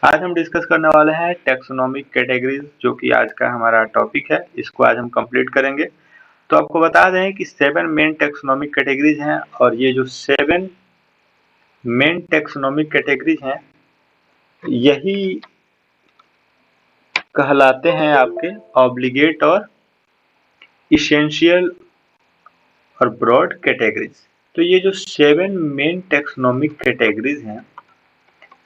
आज हम डिस्कस करने वाले हैं टैक्सोनॉमिक कैटेगरीज, जो कि आज का हमारा टॉपिक है। इसको आज हम कंप्लीट करेंगे। तो आपको बता दें कि 7 मेन टैक्सोनॉमिक कैटेगरीज हैं, और ये जो 7 मेन टैक्सोनॉमिक कैटेगरीज हैं यही कहलाते हैं आपके ऑब्लिगेट और इसेंशियल और ब्रॉड कैटेगरीज। तो ये जो 7 मेन टैक्सोनॉमिक कैटेगरीज हैं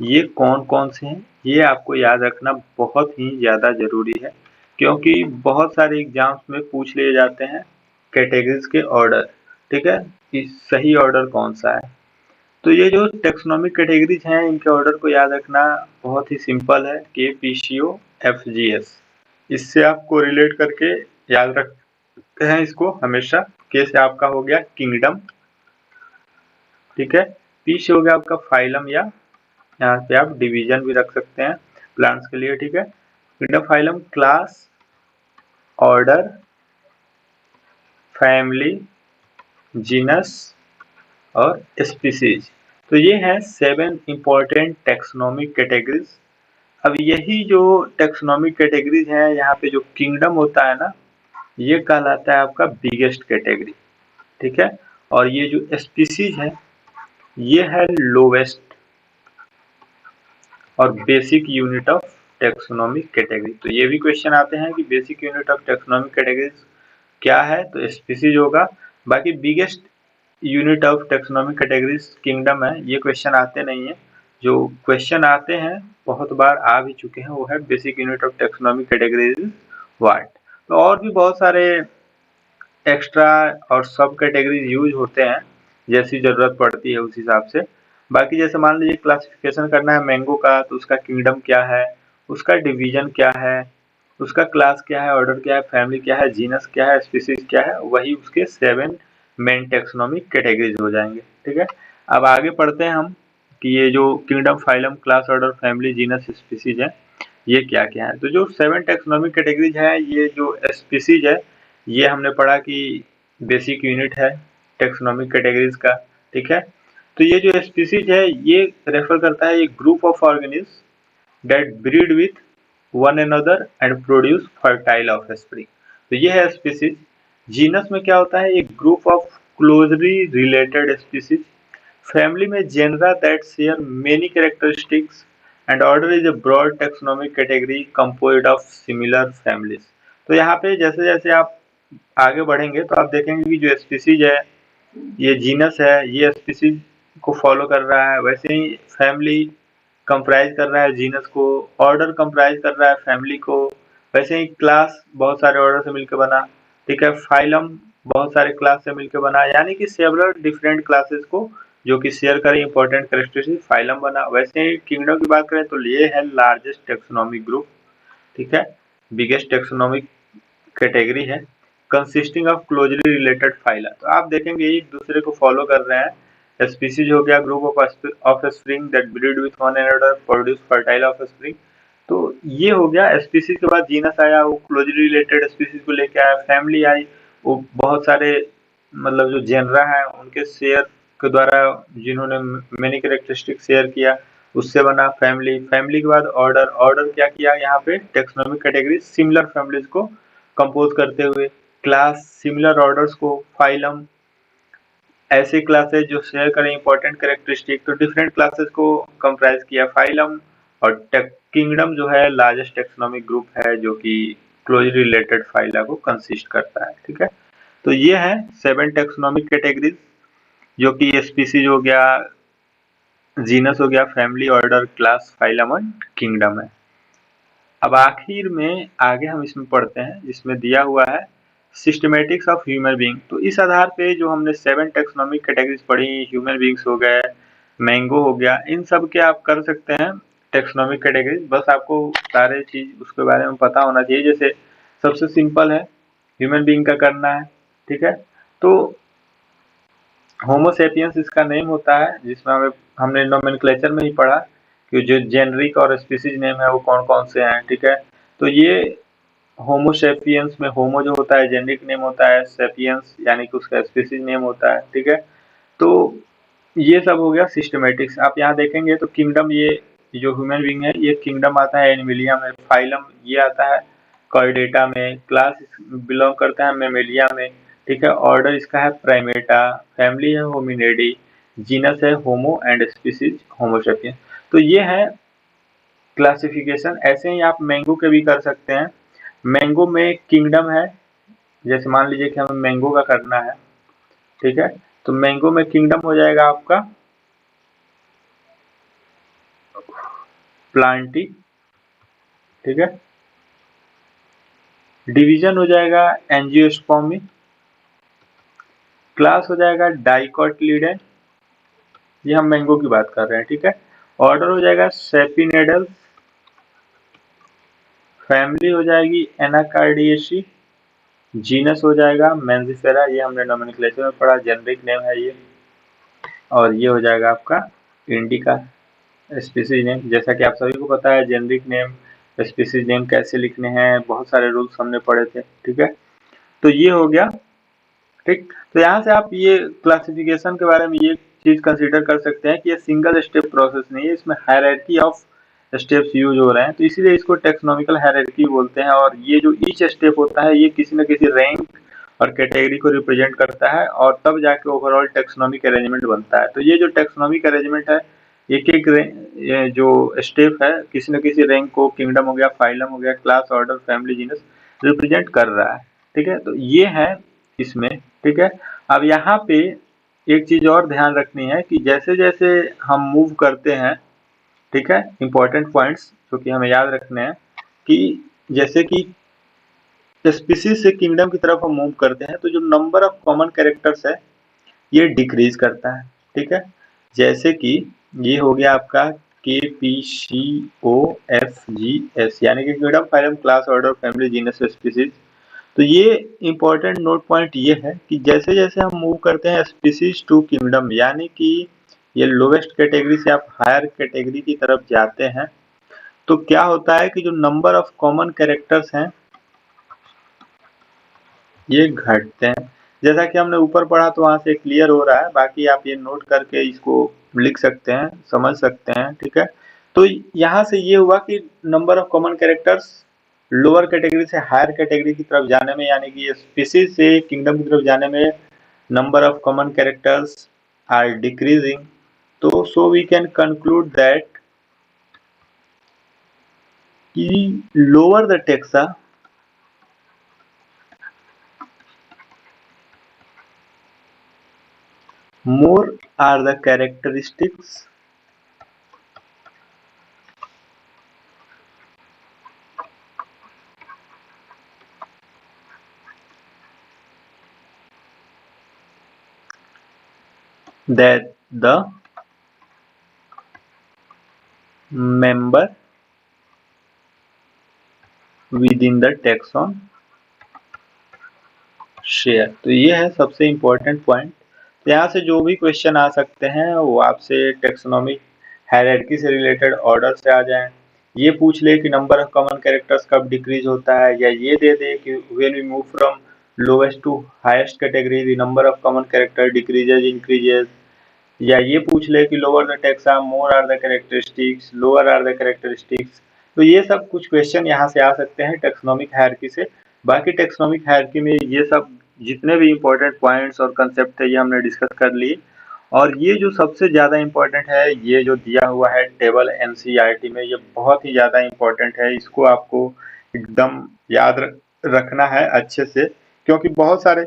ये कौन कौन से हैं, ये आपको याद रखना बहुत ही ज़्यादा ज़रूरी है, क्योंकि बहुत सारे एग्जाम्स में पूछ लिए जाते हैं कैटेगरीज के ऑर्डर। ठीक है, कि सही ऑर्डर कौन सा है। तो ये जो टैक्सोनॉमिक कैटेगरीज हैं इनके ऑर्डर को याद रखना बहुत ही सिंपल है, K P C O F G S. इससे आपको रिलेट करके याद रखते हैं इसको हमेशा। के से आपका हो गया किंगडम, ठीक है। पी से हो गया आपका फाइलम, या यहाँ पे आप डिवीजन भी रख सकते हैं प्लांट्स के लिए, ठीक है। Kingdom, phylum, class, order, family, genus और स्पीसीज। तो ये हैं 7 इंपॉर्टेंट टैक्सोनॉमिक कैटेगरीज। अब यही जो टैक्सोनॉमिक कैटेगरीज हैं, यहाँ पे जो किंगडम होता है ना, ये कहलाता है आपका बिगेस्ट कैटेगरी, ठीक है। और ये जो स्पीसीज है ये है लोवेस्ट और basic unit of taxonomic category. तो ये भी क्वेश्चन आते हैं कि basic unit of taxonomic categories क्या है, तो स्पीसीज होगा। बाकी biggest unit of taxonomic categories kingdom है, ये क्वेश्चन आते नहीं है। जो क्वेश्चन आते हैं बहुत बार आ भी चुके हैं वो है basic unit of taxonomic categories what. तो और भी बहुत सारे एक्स्ट्रा और सब कैटेगरीज यूज होते हैं, जैसी जरूरत पड़ती है उस हिसाब से। बाकी जैसे मान लीजिए क्लासिफिकेशन करना है मैंगो का, तो उसका किंगडम क्या है, उसका डिवीजन क्या है, उसका क्लास क्या है, ऑर्डर क्या है, फैमिली क्या है, जीनस क्या है, स्पीसीज क्या है, वही उसके 7 मेन टैक्सोनॉमिक कैटेगरीज हो जाएंगे, ठीक है। अब आगे पढ़ते हैं हम कि ये जो kingdom, phylum, class, order, family, genus, species है ये क्या क्या है। तो जो 7 टैक्सोनॉमिक कैटेगरीज है, ये जो स्पीसीज है ये हमने पढ़ा कि बेसिक यूनिट है टैक्सोनॉमिक कैटेगरीज का, ठीक है। तो ये जो स्पीसीज है ये रेफर करता है एक group of organism that breed with one another and produce fertile offspring. तो ये है स्पीसीज। जीनस में क्या होता है, एक group of closely related species. Family में genera that share many characteristics, and order is a broad taxonomic category composed of similar families. तो यहाँ पे जैसे जैसे आप आगे बढ़ेंगे तो आप देखेंगे कि जो स्पीसीज है ये जीनस है, ये स्पीसीज को फॉलो कर रहा है। वैसे ही फैमिली कंप्राइज कर रहा है जीनस को, ऑर्डर कंप्राइज कर रहा है फैमिली को। वैसे ही क्लास बहुत सारे ऑर्डर से मिलकर बना, ठीक है। फाइलम बहुत सारे क्लास से मिलकर बना, यानी कि सेवरल डिफरेंट क्लासेस को जो कि शेयर करें इंपॉर्टेंट कैरेक्टरिस्टिक फाइलम बना। वैसे ही किंगडम की बात करें तो ये है लार्जेस्ट टैक्सोनॉमिक ग्रुप, ठीक है, बिगेस्ट टैक्सोनॉमिक कैटेगरी है consisting of closely related phyla. तो आप देखेंगे एक दूसरे को फॉलो कर रहे हैं। स्पीसीज हो गया group of spring that breed with one another produce fertile of spring. तो ये हो गया स्पीसीज के बाद जीनस आया, वो क्लोजली रिलेटेड स्पीसीज को लेके आया। फैमिली आई, वो बहुत सारे मतलब जो जेनरा है उनके शेयर के द्वारा जिन्होंने मेनी कैरेक्टरिस्टिक शेयर किया उससे बना फैमिली। फैमिली के बाद ऑर्डर, ऑर्डर क्या किया यहाँ पे टैक्सोनॉमिक कैटेगरी सिमिलर फैमिलीज को कंपोज करते हुए। क्लास सिमिलर ऑर्डर्स को, फाइलम ऐसे क्लासेस जो शेयर करें इंपॉर्टेंट कैरेक्टरिस्टिक, तो डिफरेंट क्लासेस को कंप्राइज किया फाइलम। और किंगडम जो है लार्जेस्ट टैक्सोनॉमिक ग्रुप है जो कि क्लोजली रिलेटेड फाइला को कंसिस्ट करता है, ठीक है। तो ये है 7 टैक्सोनॉमिक कैटेगरीज, जो कि स्पीसीज हो गया, जीनस हो गया, फैमिली, ऑर्डर, क्लास, फाइलम और किंगडम है। अब आखिर में आगे हम इसमें पढ़ते हैं जिसमें दिया हुआ है सिस्टमेटिक्स ऑफ ह्यूमन बीइंग। तो इस आधार पे जो हमने 7 टैक्सोनॉमिक कैटेगरीज पढ़ी, ह्यूमन बीइंग्स हो गए, मैंगो हो गया, इन सब के आप कर सकते हैं टैक्सोनॉमिक कैटेगरीज। बस आपको सारे चीज उसके बारे में पता होना चाहिए। जैसे सबसे सिंपल है ह्यूमन बीइंग का करना है, ठीक है। तो होमो सेपियंस इसका नेम होता है, जिसमें हमने नोमेनक्लेचर में ही पढ़ा कि जो जेनरिक और स्पीसीज नेम है वो कौन कौन से हैं, ठीक है। तो ये होमो सेपियंस में होमो जो होता है जेनरिक नेम होता है, सेपियंस यानी कि उसका स्पीसीज नेम होता है, ठीक है। तो ये सब हो गया सिस्टमेटिक्स। आप यहाँ देखेंगे तो किंगडम ये जो ह्यूमन बीइंग है ये किंगडम आता है एनिमलिया में, फाइलम ये आता है कॉर्डेटा में, क्लास बिलोंग करता है मेमेलिया में, ठीक है। ऑर्डर इसका है प्राइमेटा, फैमिली है होमिनिडी, जीनस है होमो एंड स्पीसीज होमो सेपियंस। तो ये है क्लासिफिकेशन। ऐसे ही आप मैंगो के भी कर सकते हैं। मैंगो में किंगडम है, जैसे मान लीजिए कि हमें मैंगो का करना है, ठीक है, तो मैंगो में किंगडम हो जाएगा आपका प्लांटी, ठीक है। डिवीजन हो जाएगा एंजियोस्पर्मी, क्लास हो जाएगा डाइकोटिलीडन, ये हम मैंगो की बात कर रहे हैं, ठीक है। ऑर्डर हो जाएगा सेपिनेडल्स, फैमिली हो जाएगी एनाकार्डियेसी, जीनस हो जाएगा मेंजिफेरा, ये हमने नोमेनक्लेचर में पढ़ा, जेनरिक नेम है ये। और ये हो जाएगा आपका इंडिका स्पीसीज नेम। जैसा कि आप सभी को पता है जेनरिक नेम स्पीसीज नेम कैसे लिखने हैं, बहुत सारे रूल्स हमने पढ़े थे, ठीक है। तो ये हो गया, ठीक। तो यहाँ से आप ये क्लासिफिकेशन के बारे में ये चीज कंसीडर कर सकते हैं कि ये सिंगल स्टेप प्रोसेस नहीं है, इसमें हायरार्की ऑफ स्टेप्स यूज हो रहे हैं, तो इसीलिए इसको टेक्सोनॉमिकल हायरार्की बोलते हैं। और ये जो ईच स्टेप होता है ये किसी न किसी रैंक और कैटेगरी को रिप्रेजेंट करता है, और तब जाके ओवरऑल टेक्सोनॉमिक अरेंजमेंट बनता है। तो ये जो टेक्सोनॉमिक अरेंजमेंट है, एक एक जो स्टेप है किसी न किसी रैंक को, किंगडम हो गया, फाइलम हो गया, class, order, family, genus represent कर रहा है, ठीक है। तो ये है इसमें, ठीक है। अब यहाँ पे एक चीज और ध्यान रखनी है कि जैसे जैसे हम मूव करते हैं, ठीक है, इंपॉर्टेंट पॉइंट्स जो कि हमें याद रखने हैं कि जैसे कि स्पीसीज से किंगडम की तरफ हम मूव करते हैं तो जो नंबर ऑफ कॉमन कैरेक्टर्स है ये डिक्रीज करता है, ठीक है। जैसे कि ये हो गया आपका KPCOFGS, यानी कि kingdom, phylum, class, order, family, genus, species. तो ये इंपॉर्टेंट नोट पॉइंट ये है कि जैसे जैसे हम मूव करते हैं स्पीसीज टू किंगडम, यानी कि ये लोवेस्ट कैटेगरी से आप हायर कैटेगरी की तरफ जाते हैं, तो क्या होता है कि जो नंबर ऑफ कॉमन कैरेक्टर्स हैं ये घटते हैं। जैसा कि हमने ऊपर पढ़ा तो वहां से क्लियर हो रहा है, बाकी आप ये नोट करके इसको लिख सकते हैं, समझ सकते हैं, ठीक है। तो यहाँ से ये हुआ कि number of common characters lower category से हायर कैटेगरी की तरफ जाने में, यानी कि स्पीसीज से किंगडम की तरफ जाने में number of common characters are decreasing. तो so we can conclude that कि lower the taxa more are the characteristics that the member within the taxon share। तो ये है सबसे इम्पोर्टेंट पॉइंट। यहाँ से जो भी क्वेश्चन आ सकते हैं वो आपसे टेक्सोनॉमिक हायरार्की से रिलेटेड ऑर्डर से आ जाएं, ये पूछ ले कि नंबर ऑफ कॉमन कैरेक्टर्स कब डिक्रीज होता है, या ये दे दे कि when we move from lowest to highest category the number of common character decreases increases, या ये पूछ ले कि lower the taxa more are the characteristics, lower are the characteristics. तो ये सब कुछ क्वेश्चन यहाँ से आ सकते हैं टेक्सोनॉमिक हायरार्की से। बाकी टेक्सोनॉमिक हायरार्की में ये सब जितने भी इंपॉर्टेंट पॉइंट्स और कंसेप्ट है ये हमने डिस्कस कर लिए। और ये जो सबसे ज़्यादा इम्पोर्टेंट है, ये जो दिया हुआ है टेबल एनसीईआरटी में, ये बहुत ही ज़्यादा इम्पोर्टेंट है, इसको आपको एकदम याद रखना है अच्छे से, क्योंकि बहुत सारे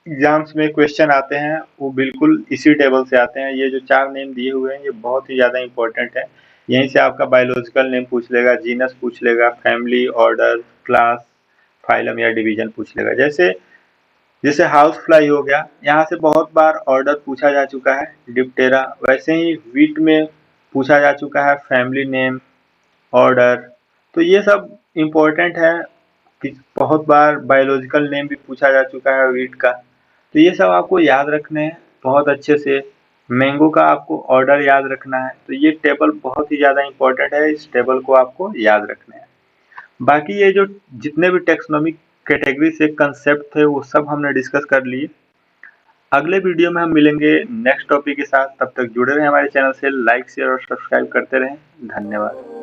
एग्जाम्स में क्वेश्चन आते हैं वो बिल्कुल इसी टेबल से आते हैं। ये जो 4 नेम दिए हुए हैं ये बहुत ही ज़्यादा इम्पोर्टेंट है। यहीं से आपका बायोलॉजिकल नेम पूछ लेगा, जीनस पूछ लेगा, फैमिली, ऑर्डर, क्लास, फाइलम या डिवीजन पूछ लेगा। जैसे जैसे हाउस फ्लाई हो गया, यहाँ से बहुत बार ऑर्डर पूछा जा चुका है डिप्टेरा। वैसे ही वीट में पूछा जा चुका है फैमिली नेम, ऑर्डर। तो ये सब इम्पोर्टेंट है कि बहुत बार बायोलॉजिकल नेम भी पूछा जा चुका है वीट का। तो ये सब आपको याद रखने हैं बहुत अच्छे से। मैंगो का आपको ऑर्डर याद रखना है। तो ये टेबल बहुत ही ज़्यादा इम्पोर्टेंट है, इस टेबल को आपको याद रखना है। बाकी ये जो जितने भी टेक्सोनॉमिक कैटेगरी से कंसेप्ट थे वो सब हमने डिस्कस कर लिए। अगले वीडियो में हम मिलेंगे नेक्स्ट टॉपिक के साथ। तब तक जुड़े रहें हमारे चैनल से, लाइक शेयर और सब्सक्राइब करते रहें। धन्यवाद।